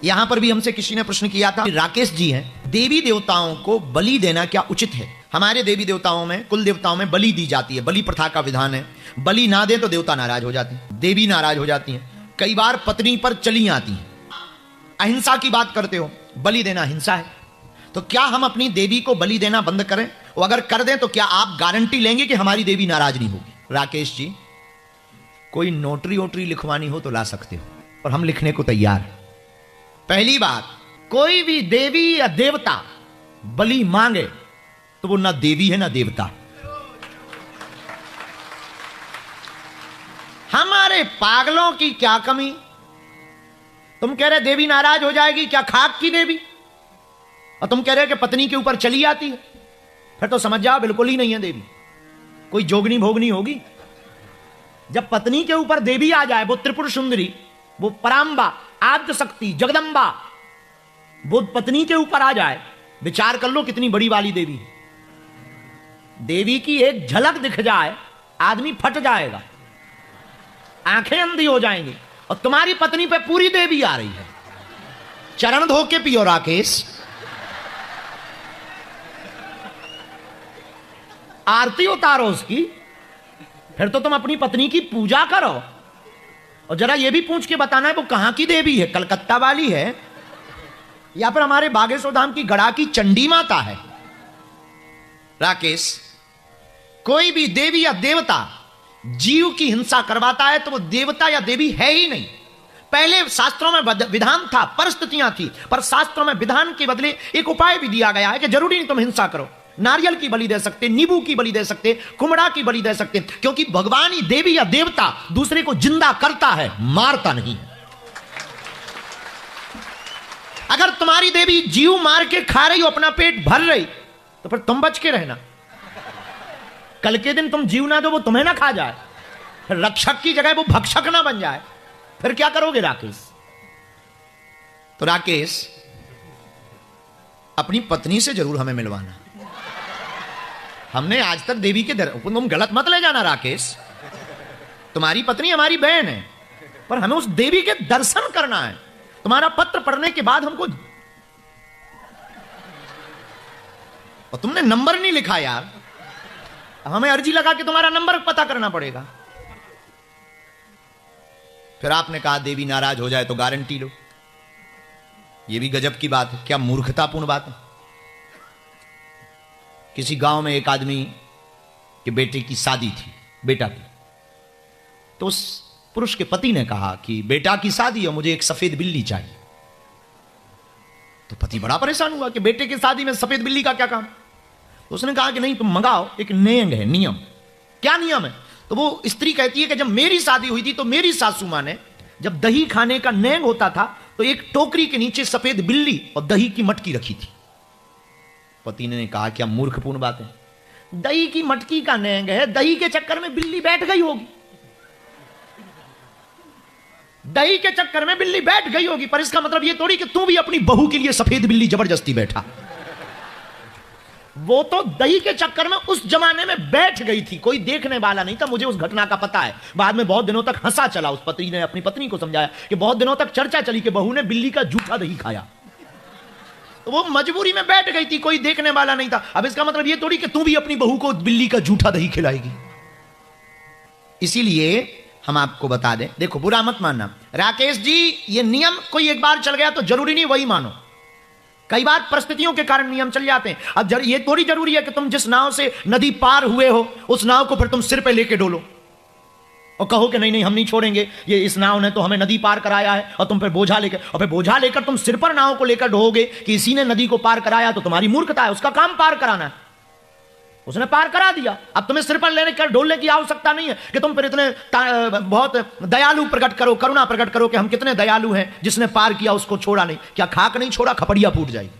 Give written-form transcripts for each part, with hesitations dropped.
यहां पर भी हमसे किसी ने प्रश्न किया था, राकेश जी हैं, देवी देवताओं को बलि देना क्या उचित है? हमारे देवी देवताओं में, कुल देवताओं में बलि दी जाती है, बलि प्रथा का विधान है। बलि ना दे तो देवता नाराज हो जाते हैं, देवी नाराज हो जाती हैं, कई बार पत्नी पर चली आती हैं। अहिंसा की बात करते हो, बलि देना हिंसा है, तो क्या हम अपनी देवी को बलि देना बंद करें? और अगर कर दें तो क्या आप गारंटी लेंगे कि हमारी देवी नाराज नहीं होगी? राकेश जी, कोई नोटरी वोटरी लिखवानी हो तो ला सकते हो, और हम लिखने को तैयार हैं। पहली बात, कोई भी देवी या देवता बलि मांगे तो वो ना देवी है ना देवता। हमारे पागलों की क्या कमी? तुम कह रहे देवी नाराज हो जाएगी, क्या खाक की देवी? और तुम कह रहे कि पत्नी के ऊपर चली आती है, फिर तो समझ जाओ बिल्कुल ही नहीं है देवी, कोई जोगनी भोगनी होगी। जब पत्नी के ऊपर देवी आ जाए, वो त्रिपुर सुंदरी, वो परांबा, आद्य शक्ति, जगदंबा, वो पत्नी के ऊपर आ जाए, विचार कर लो कितनी बड़ी वाली देवी। देवी की एक झलक दिख जाए, आदमी फट जाएगा, आंखें अंधी हो जाएंगी, और तुम्हारी पत्नी पे पूरी देवी आ रही है। चरण धो के पियो राकेश, आरती उतारो उसकी, फिर तो तुम अपनी पत्नी की पूजा करो। और जरा ये भी पूछ के बताना है वो कहां की देवी है, कलकत्ता वाली है या फिर हमारे बागेश्वर धाम की गड़ा की चंडी माता है? राकेश, कोई भी देवी या देवता जीव की हिंसा करवाता है तो वो देवता या देवी है ही नहीं। पहले शास्त्रों में विधान था, परिस्थितियां थी, पर शास्त्रों में विधान के बदले एक उपाय भी दिया गया है कि जरूरी नहीं तुम हिंसा करो। नारियल की बलि दे सकते, नींबू की बलि दे सकते, कुमड़ा की बलि दे सकते, क्योंकि भगवान ही देवी या देवता दूसरे को जिंदा करता है, मारता नहीं। अगर तुम्हारी देवी जीव मार के खा रही हो, अपना पेट भर रही, तो फिर तुम बच के रहना। कल के दिन तुम जीव ना दो, वो तुम्हें ना खा जाए, फिर रक्षक की जगह वो भक्षक ना बन जाए, फिर क्या करोगे राकेश? तो राकेश, अपनी पत्नी से जरूर हमें मिलवाना। हमने आज तक देवी के तुम गलत मत ले जाना राकेश, तुम्हारी पत्नी हमारी बहन है, पर हमें उस देवी के दर्शन करना है। तुम्हारा पत्र पढ़ने के बाद हमको, और तुमने नंबर नहीं लिखा यार, हमें अर्जी लगा के तुम्हारा नंबर पता करना पड़ेगा। फिर आपने कहा देवी नाराज हो जाए तो गारंटी लो। यह भी गजब की बात है, क्या मूर्खतापूर्ण बात है। किसी गांव में एक आदमी के बेटे की शादी थी, बेटा की, तो उस पुरुष के पति ने कहा कि बेटा की शादी है, मुझे एक सफेद बिल्ली चाहिए। तो पति बड़ा परेशान हुआ कि बेटे की शादी में सफेद बिल्ली का क्या काम। तो उसने कहा कि नहीं, तुम मंगाओ, एक नेम है, नियम। क्या नियम है? तो वो स्त्री कहती है कि जब मेरी शादी हुई थी तो मेरी सासू मां ने, जब दही खाने का नेम होता था तो एक टोकरी के नीचे सफेद बिल्ली और दही की मटकी रखी थी। पति ने कहा क्या मूर्खपूर्ण बात है, दही की मटकी का नेंग है, दही के चक्कर में बिल्ली बैठ गई होगी, दही के चक्कर में बिल्ली बैठ गई होगी, पर इसका मतलब यह थोड़ी कि तू भी अपनी बहू के लिए सफेद बिल्ली जबरदस्ती बैठा। वो तो दही के चक्कर में उस जमाने में बैठ गई थी, कोई देखने वाला नहीं था। मुझे उस घटना का पता है। बाद में बहुत दिनों तक हंसा चला, उस पति ने अपनी पत्नी को समझाया कि बहुत दिनों तक चर्चा चली कि बहू ने बिल्ली का जूठा दही खाया, तो वो मजबूरी में बैठ गई थी, कोई देखने वाला नहीं था। अब इसका मतलब ये थोड़ी कि तू भी अपनी बहू को बिल्ली का जूठा दही खिलाएगी। इसीलिए हम आपको बता दें, देखो बुरा मत मानना राकेश जी, ये नियम कोई एक बार चल गया तो जरूरी नहीं वही मानो। कई बार परिस्थितियों के कारण नियम चल जाते हैं। अब ये थोड़ी जरूरी है कि तुम जिस नाव से नदी पार हुए हो उस नाव को फिर तुम सिर पे लेके डोलो और कहो कि नहीं नहीं हम नहीं छोड़ेंगे, ये इस नाव ने तो हमें नदी पार कराया है, और तुम फिर बोझा लेकर, और फिर बोझा लेकर तुम सिर पर नाव को लेकर ढोगे कि इसी ने नदी को पार कराया, तो तुम्हारी मूर्खता है। उसका काम पार कराना है, उसने पार करा दिया, अब तुम्हें सिर पर लेने कर ढोलने की आवश्यकता नहीं है कि तुम फिर इतने बहुत दयालु प्रकट करो, करुणा प्रकट करो कि हम कितने दयालु हैं, जिसने पार किया उसको छोड़ा नहीं। क्या खाक नहीं छोड़ा, खपड़िया फूट जाएगी।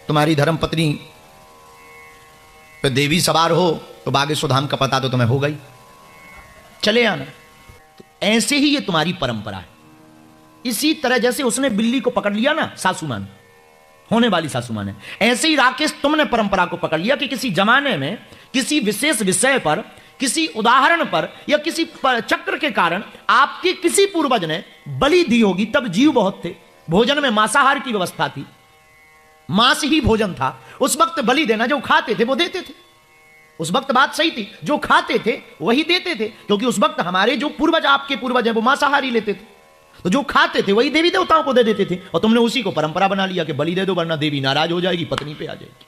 तुम्हारी धर्म पत्नी पे देवी सवार हो तो बागेश्वर धाम का पता तो तुम्हें हो गई, चले आना। तो ऐसे ही ये तुम्हारी परंपरा है। इसी तरह जैसे उसने बिल्ली को पकड़ लिया ना सासू मां, होने वाली सासू मां ने, ऐसे ही राकेश तुमने परंपरा को पकड़ लिया कि किसी जमाने में किसी विशेष विषय पर किसी उदाहरण पर या किसी चक्र के कारण आपके किसी पूर्वज ने बलि दी होगी, तब जीव बहुत थे, भोजन में मांसाहार की व्यवस्था थी, मांस ही भोजन था, उस वक्त बलि देना, जो खाते थे वो देते थे। उस वक्त बात सही थी, जो खाते थे वही देते थे, क्योंकि उस वक्त हमारे जो पूर्वज, आपके पूर्वज हैं, वो मांसाहारी लेते थे, तो जो खाते थे वही देवी देवताओं को दे देते थे। और तुमने उसी को परंपरा बना लिया कि बलि दे दो वरना देवी नाराज हो जाएगी, पत्नी पे आ जाएगी।